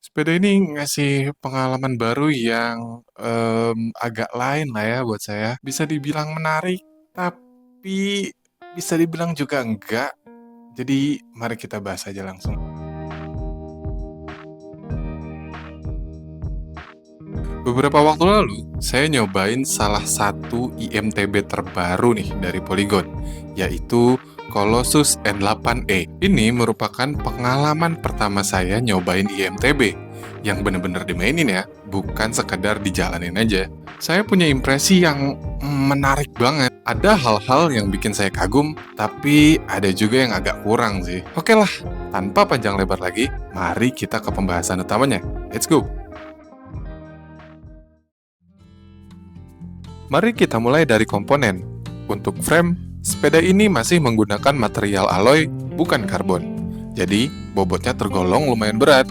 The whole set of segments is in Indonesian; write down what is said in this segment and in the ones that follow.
Sepeda ini ngasih pengalaman baru yang, agak lain lah ya buat saya. Bisa dibilang menarik, tapi bisa dibilang juga enggak. Jadi mari kita bahas aja langsung. Beberapa waktu lalu, saya nyobain salah satu IMTB terbaru nih dari Polygon, yaitu Colossus N8e. Ini merupakan pengalaman pertama saya nyobain IMTB, yang bener-bener dimainin ya, bukan sekedar dijalanin aja. Saya punya impresi yang menarik banget. Ada hal-hal yang bikin saya kagum, tapi ada juga yang agak kurang sih. Oke lah, tanpa panjang lebar lagi, mari kita ke pembahasan utamanya. Let's go! Mari kita mulai dari komponen. Untuk frame, sepeda ini masih menggunakan material alloy, bukan karbon. Jadi, bobotnya tergolong lumayan berat.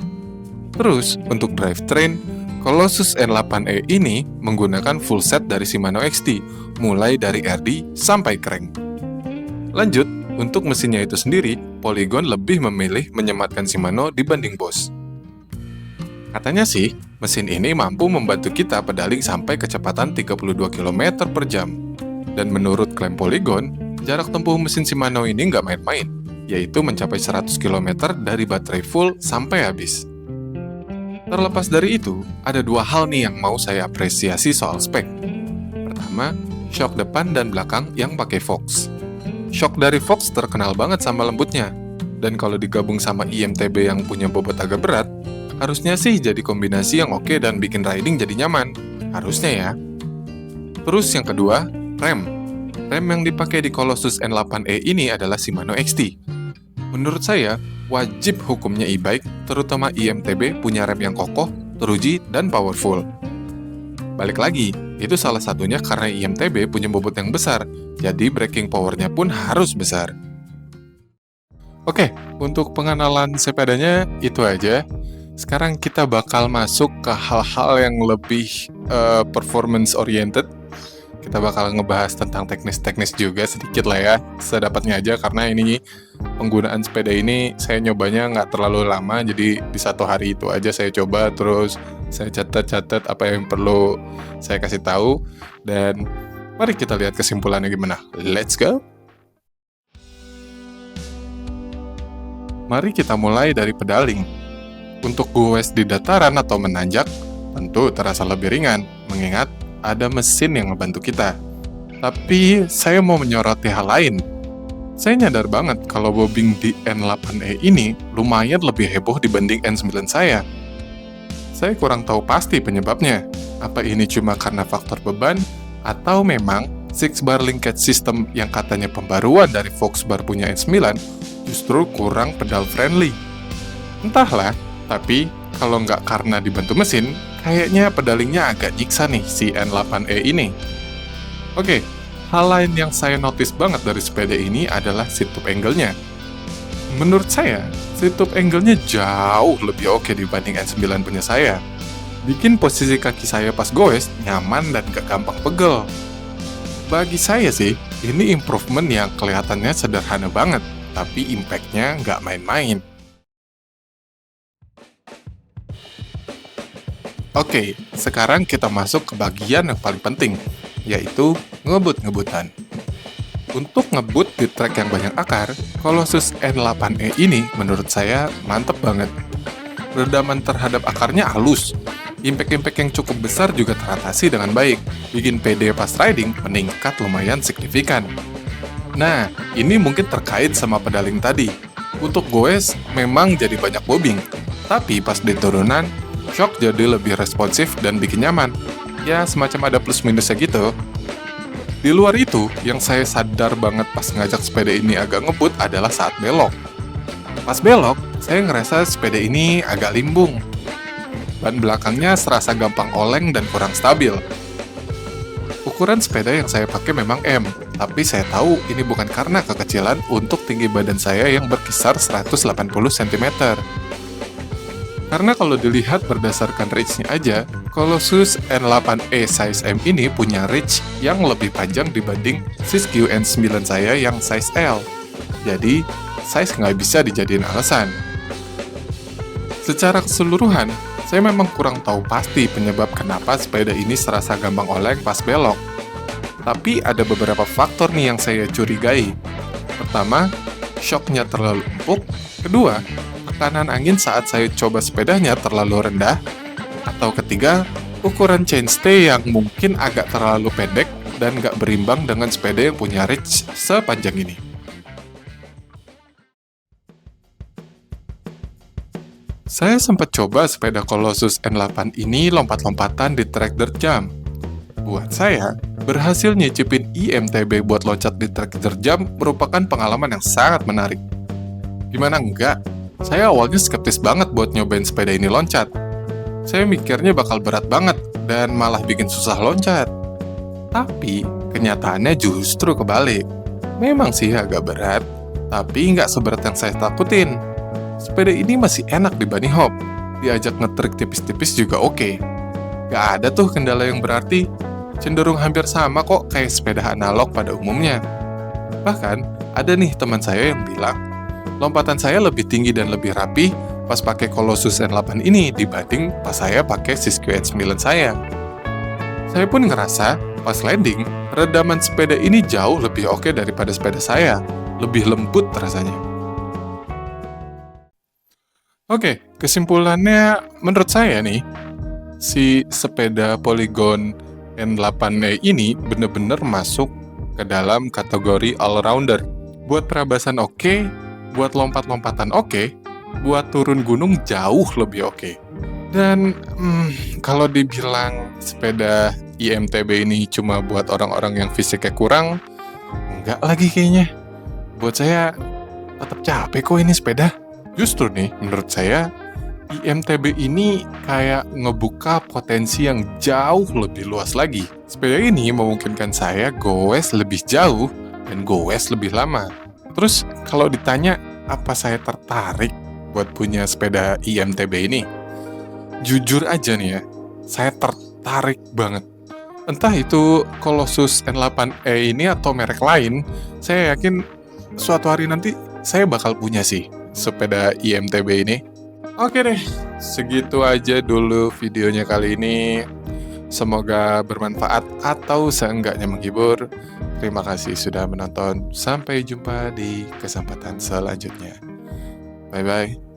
Terus, untuk drivetrain, Colossus N8e ini menggunakan full set dari Shimano XT, mulai dari RD sampai crank. Lanjut, untuk mesinnya itu sendiri, Polygon lebih memilih menyematkan Shimano dibanding Bosch. Katanya sih, mesin ini mampu membantu kita pedaling sampai kecepatan 32 km per jam. Dan menurut klaim Polygon, jarak tempuh mesin Shimano ini nggak main-main, yaitu mencapai 100 km dari baterai full sampai habis. Terlepas dari itu, ada dua hal nih yang mau saya apresiasi soal spek. Pertama, shock depan dan belakang yang pakai Fox. Shock dari Fox terkenal banget sama lembutnya, dan kalau digabung sama IMTB yang punya bobot agak berat, harusnya sih jadi kombinasi yang oke dan bikin riding jadi nyaman. Harusnya ya. Terus yang kedua, rem. Rem yang dipakai di Colossus N8e ini adalah Shimano XT. Menurut saya, wajib hukumnya e-bike, terutama IMTB, punya rem yang kokoh, teruji, dan powerful. Balik lagi, itu salah satunya karena IMTB punya bobot yang besar, jadi braking powernya pun harus besar. Oke, untuk pengenalan sepedanya itu aja. Sekarang kita bakal masuk ke hal-hal yang lebih performance oriented. Kita bakal ngebahas tentang teknis-teknis juga sedikit lah ya, sedapatnya aja karena ini penggunaan sepeda ini saya nyobanya nggak terlalu lama, jadi di satu hari itu aja saya coba, terus saya catat-catat apa yang perlu saya kasih tahu, dan mari kita lihat kesimpulannya gimana. Let's go! Mari kita mulai dari pedaling. Untuk goes di dataran atau menanjak, tentu terasa lebih ringan, mengingat ada mesin yang membantu kita. Tapi, saya mau menyoroti hal lain. Saya nyadar banget kalau bobbing di N8e ini lumayan lebih heboh dibanding N9 saya. Saya kurang tahu pasti penyebabnya. Apa ini cuma karena faktor beban, atau memang 6-bar linkage system yang katanya pembaruan dari Foxbar punya N9 justru kurang pedal friendly. Entahlah, tapi kalau nggak karena dibantu mesin, kayaknya pedalingnya agak nyiksa nih si N8e ini. Oke, hal lain yang saya notice banget dari sepeda ini adalah seat-up angle-nya. Menurut saya, seat-up angle-nya jauh lebih oke dibanding N9 punya saya. Bikin posisi kaki saya pas goes nyaman dan gak gampang pegel. Bagi saya sih, ini improvement yang kelihatannya sederhana banget, tapi impact-nya nggak main-main. Oke, sekarang kita masuk ke bagian yang paling penting, yaitu ngebut-ngebutan. Untuk ngebut di trek yang banyak akar, Colossus N8e ini menurut saya mantep banget. Redaman terhadap akarnya halus, impact-impact yang cukup besar juga teratasi dengan baik, bikin PD pas riding meningkat lumayan signifikan. Nah, ini mungkin terkait sama pedaling tadi. Untuk goes, memang jadi banyak bobbing, tapi pas di turunan, shock jadi lebih responsif dan bikin nyaman. Ya, semacam ada plus minusnya gitu. Di luar itu, yang saya sadar banget pas ngajak sepeda ini agak ngebut adalah saat belok. Pas belok, saya ngerasa sepeda ini agak limbung. Ban belakangnya serasa gampang oleng dan kurang stabil. Ukuran sepeda yang saya pakai memang M, tapi saya tahu ini bukan karena kekecilan untuk tinggi badan saya yang berkisar 180 cm. Karena kalau dilihat berdasarkan reach-nya aja, Colossus N8e size M ini punya reach yang lebih panjang dibanding Siskiyou N9 saya yang size L. Jadi, size nggak bisa dijadiin alasan. Secara keseluruhan, saya memang kurang tahu pasti penyebab kenapa sepeda ini serasa gampang oleng pas belok. Tapi ada beberapa faktor nih yang saya curigai. Pertama, shocknya terlalu empuk. Kedua, tekanan angin saat saya coba sepedanya terlalu rendah. Atau ketiga, ukuran chainstay yang mungkin agak terlalu pendek dan nggak berimbang dengan sepeda yang punya reach sepanjang ini. Saya sempat coba sepeda Colossus N8 ini lompat-lompatan di trek dirt jump. Buat saya, berhasil nyicipin IMTB buat loncat di trek dirt jump merupakan pengalaman yang sangat menarik. Gimana enggak? Saya awalnya skeptis banget buat nyobain sepeda ini loncat. Saya mikirnya bakal berat banget dan malah bikin susah loncat. Tapi, kenyataannya justru kebalik. Memang sih agak berat, tapi nggak seberat yang saya takutin. Sepeda ini masih enak di bunny hop. Diajak ngetrik tipis-tipis juga oke. Gak ada tuh kendala yang berarti. Cenderung hampir sama kok kayak sepeda analog pada umumnya. Bahkan, ada nih teman saya yang bilang, lompatan saya lebih tinggi dan lebih rapi pas pakai Colossus N8 ini dibanding pas saya pakai Siskiyou N9 saya. Saya pun ngerasa, pas landing, redaman sepeda ini jauh lebih oke daripada sepeda saya. Lebih lembut rasanya. Oke, kesimpulannya menurut saya nih, si sepeda Polygon N8 ini bener-bener masuk ke dalam kategori all-rounder. Buat perabasan oke, buat lompat-lompatan oke, buat turun gunung jauh lebih oke. Dan kalau dibilang sepeda IMTB ini cuma buat orang-orang yang fisiknya kurang, enggak lagi kayaknya. Buat saya, tetap capek kok ini sepeda. Justru nih, menurut saya, IMTB ini kayak ngebuka potensi yang jauh lebih luas lagi. Sepeda ini memungkinkan saya goes lebih jauh dan goes lebih lama. Terus, kalau ditanya apa saya tertarik buat punya sepeda IMTB ini? Jujur aja nih ya, saya tertarik banget. Entah itu Colossus N8E ini atau merek lain, saya yakin suatu hari nanti saya bakal punya sih sepeda IMTB ini. Oke deh, segitu aja dulu videonya kali ini. Semoga bermanfaat atau seenggaknya menghibur. Terima kasih sudah menonton. Sampai jumpa di kesempatan selanjutnya. Bye-bye.